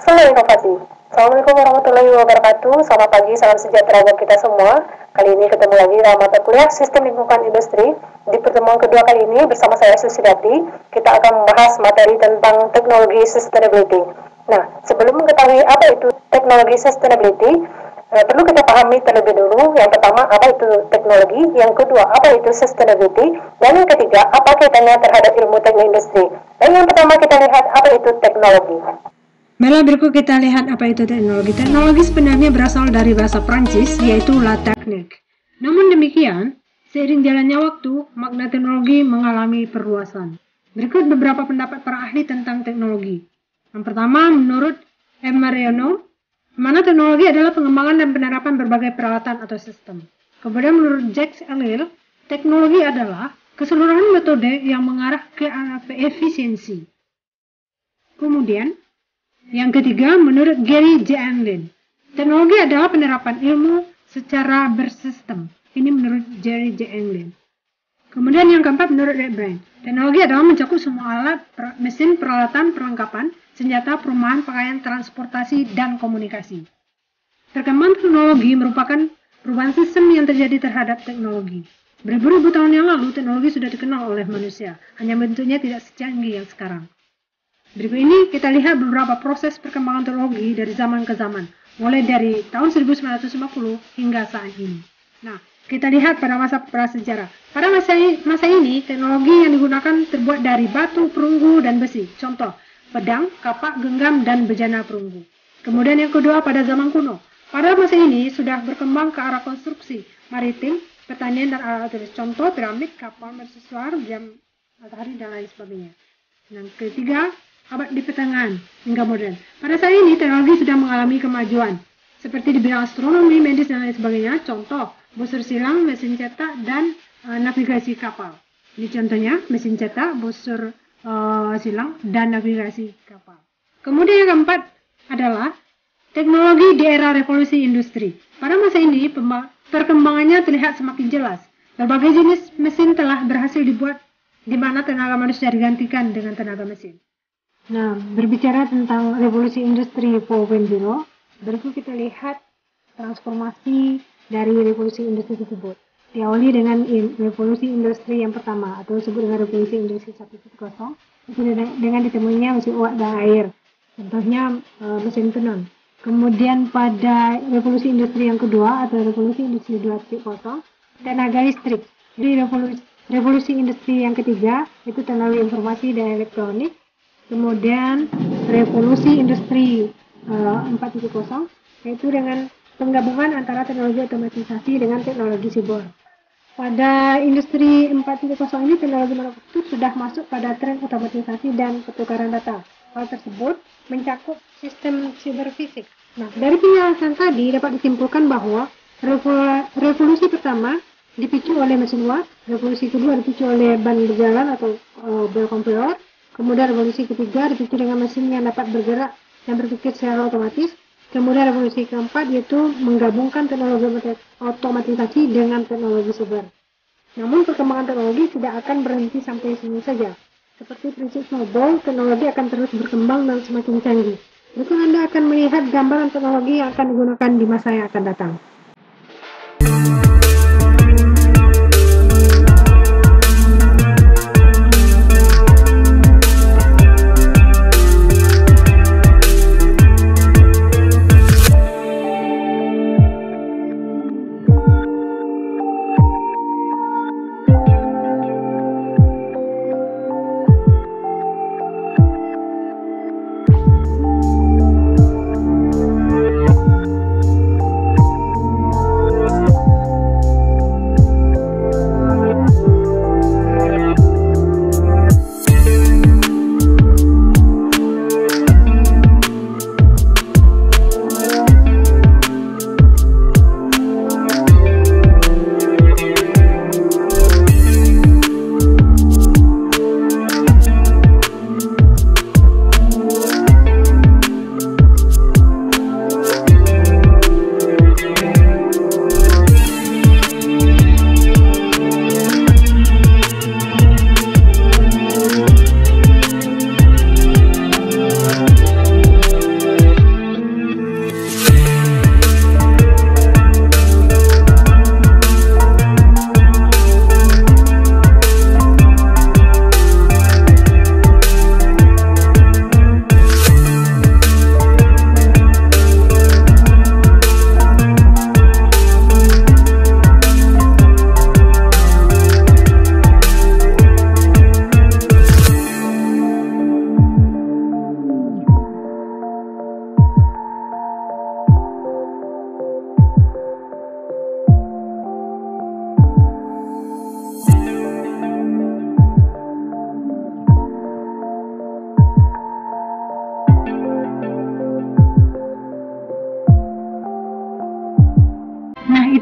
Halo Inovasi, Assalamualaikum warahmatullahi wabarakatuh. Selamat pagi, salam sejahtera buat kita semua. Kali ini ketemu lagi dalam mata kuliah Sistem Lingkungan Industri. Di pertemuan kedua kali ini bersama saya Susidati, kita akan membahas materi tentang teknologi sustainability. Nah, sebelum mengetahui apa itu teknologi sustainability, perlu kita pahami terlebih dulu. Yang pertama, apa itu teknologi, yang kedua, apa itu sustainability, dan yang ketiga, apa kaitannya terhadap ilmu teknik industri. Dan yang pertama kita lihat apa itu teknologi. Baiklah, berikut kita lihat apa itu teknologi. Teknologi sebenarnya berasal dari bahasa Prancis, yaitu la technique. Namun demikian, seiring jalannya waktu, makna teknologi mengalami perluasan. Berikut beberapa pendapat para ahli tentang teknologi. Yang pertama, menurut M. Mariano, mana teknologi adalah pengembangan dan penerapan berbagai peralatan atau sistem. Kemudian menurut Jacques Ellul, teknologi adalah keseluruhan metode yang mengarah ke arah efisiensi. Kemudian, yang ketiga, menurut Gary J. Anlin, teknologi adalah penerapan ilmu secara bersistem. Ini menurut Gary J. Anlin. Kemudian yang keempat, menurut Red Brain, teknologi adalah mencakup semua alat, mesin, peralatan, perlengkapan, senjata, perumahan, pakaian, transportasi, dan komunikasi. Perkembangan teknologi merupakan perubahan sistem yang terjadi terhadap teknologi. Beribu-ribu tahun yang lalu, teknologi sudah dikenal oleh manusia, hanya bentuknya tidak secanggih yang sekarang. Berikut ini kita lihat beberapa proses perkembangan teknologi dari zaman ke zaman, mulai dari tahun 1950 hingga saat ini. Nah, kita lihat pada masa prasejarah. Pada masa ini, teknologi yang digunakan terbuat dari batu, perunggu, dan besi. Contoh, pedang, kapak, genggam, dan bejana perunggu. Kemudian yang kedua, pada zaman kuno. Pada masa ini sudah berkembang ke arah konstruksi, maritim, pertanian, dan alat tulis. Contoh, piramid, kapal mercusuar, jam matahari, dan lain sebagainya. Yang ketiga, abad di pertengahan hingga modern. Pada saat ini teknologi sudah mengalami kemajuan seperti di bidang astronomi, medis, dan lain sebagainya. Contoh, busur silang, mesin cetak, dan navigasi kapal. Ini contohnya mesin cetak, busur silang, dan navigasi kapal. Kemudian yang keempat adalah teknologi di era revolusi industri. Pada masa ini perkembangannya terlihat semakin jelas. Berbagai jenis mesin telah berhasil dibuat di mana tenaga manusia digantikan dengan tenaga mesin. Nah, berbicara tentang revolusi industri 4.0, berikut kita lihat transformasi dari revolusi industri tersebut. Diawali dengan revolusi industri yang pertama, atau disebut dengan revolusi industri 1.0, itu dengan ditemuinya mesin uap dan air, contohnya mesin tenun. Kemudian pada revolusi industri yang kedua, atau revolusi industri 2.0, tenaga listrik. Jadi revolusi industri yang ketiga, itu teknologi informasi dan elektronik. Kemudian revolusi industri 4.0 yaitu dengan penggabungan antara teknologi otomatisasi dengan teknologi siber. Pada industri 4.0 ini teknologi manufaktur sudah masuk pada tren otomatisasi dan pertukaran data. Hal tersebut mencakup sistem siberfisik. Nah, dari penjelasan tadi dapat disimpulkan bahwa revolusi pertama dipicu oleh mesin uap, revolusi kedua dipicu oleh ban berjalan atau bel komputer. Kemudian revolusi ketiga dipicu dengan mesin yang dapat bergerak dan berpikir secara otomatis. Kemudian revolusi keempat yaitu menggabungkan teknologi otomatisasi dengan teknologi siber. Namun perkembangan teknologi tidak akan berhenti sampai sini saja. Seperti prinsip snowball, teknologi akan terus berkembang dan semakin canggih. Berikut Anda akan melihat gambaran teknologi yang akan digunakan di masa yang akan datang.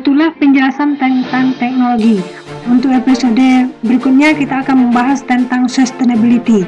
itulah penjelasan tentang teknologi. Untuk episode berikutnya kita akan membahas tentang sustainability.